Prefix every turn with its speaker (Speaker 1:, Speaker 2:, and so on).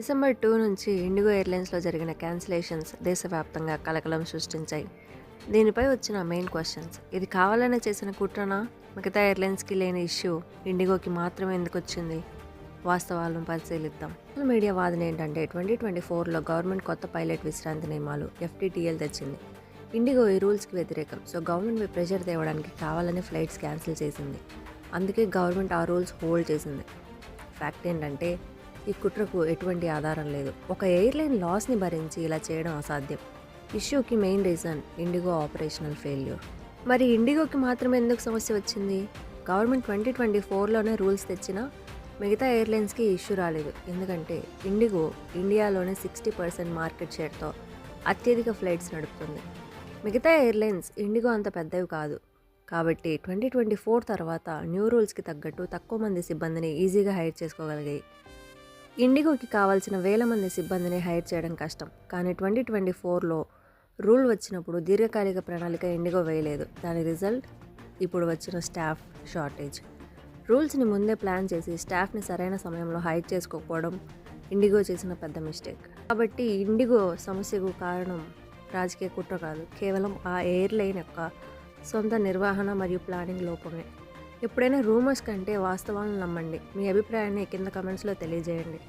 Speaker 1: December 2 నుంచి IndiGo ఎయిర్లైన్స్లో జరిగిన cancellations దేశవ్యాప్తంగా కలకలం సృష్టించాయి. దీనిపై వచ్చిన మెయిన్ క్వశ్చన్స్: ఇది కావాలనే చేసిన కుట్రనా? మిగతా ఎయిర్లైన్స్కి లేని ఇష్యూ ఇండిగోకి మాత్రమే ఎందుకు వచ్చింది? వాస్తవాలను పరిశీలిద్దాం. సోషల్ మీడియా వాదన ఏంటంటే 2024లో గవర్నమెంట్ కొత్త పైలట్ విశ్రాంతి నియమాలు FTTL తెచ్చింది. ఇండిగో ఈ రూల్స్కి వ్యతిరేకం. సో గవర్నమెంట్పై ప్రెషర్ తేవడానికి కావాలని ఫ్లైట్స్ క్యాన్సిల్ చేసింది. అందుకే గవర్నమెంట్ ఆ రూల్స్ హోల్డ్ చేసింది. ఫ్యాక్ట్ ఏంటంటే ఈ కుట్రకు ఎటువంటి ఆధారం లేదు. ఒక ఎయిర్లైన్ లాస్ని భరించి ఇలా చేయడం అసాధ్యం. ఇష్యూకి main reason IndiGo operational failure. మరి ఇండిగోకి మాత్రమే ఎందుకు సమస్య వచ్చింది? గవర్నమెంట్ 2024లోనే రూల్స్ తెచ్చినా మిగతా ఎయిర్లైన్స్కి ఇష్యూ రాలేదు. ఎందుకంటే ఇండిగో ఇండియాలోనే 60% మార్కెట్ షేర్తో అత్యధిక ఫ్లైట్స్ నడుపుతుంది. మిగతా ఎయిర్లైన్స్ ఇండిగో అంత పెద్దవి కాదు. కాబట్టి 2024 తర్వాత న్యూ రూల్స్కి తగ్గట్టు తక్కువ మంది సిబ్బందిని ఈజీగా హైర్ చేసుకోగలిగాయి. ఇండిగోకి కావాల్సిన వేల మంది సిబ్బందిని హైర్ చేయడం కష్టం. కానీ 2024లో రూల్ వచ్చినప్పుడు దీర్ఘకాలిక ప్రణాళిక ఇండిగో వేయలేదు. దాని రిజల్ట్ ఇప్పుడు వచ్చిన స్టాఫ్ షార్టేజ్. రూల్స్ని ముందే ప్లాన్ చేసి స్టాఫ్ని సరైన సమయంలో హైర్ చేసుకోకపోవడం ఇండిగో చేసిన పెద్ద మిస్టేక్. కాబట్టి ఇండిగో సమస్యకు కారణం రాజకీయ కుట్ర కాదు, కేవలం ఆ ఎయిర్లైన్ యొక్క సొంత నిర్వహణ మరియు ప్లానింగ్ లోపమే. ఎప్పుడైనా రూమర్స్ కంటే వాస్తవాలను నమ్మండి. మీ అభిప్రాయాన్ని కింద కమెంట్స్లో తెలియజేయండి.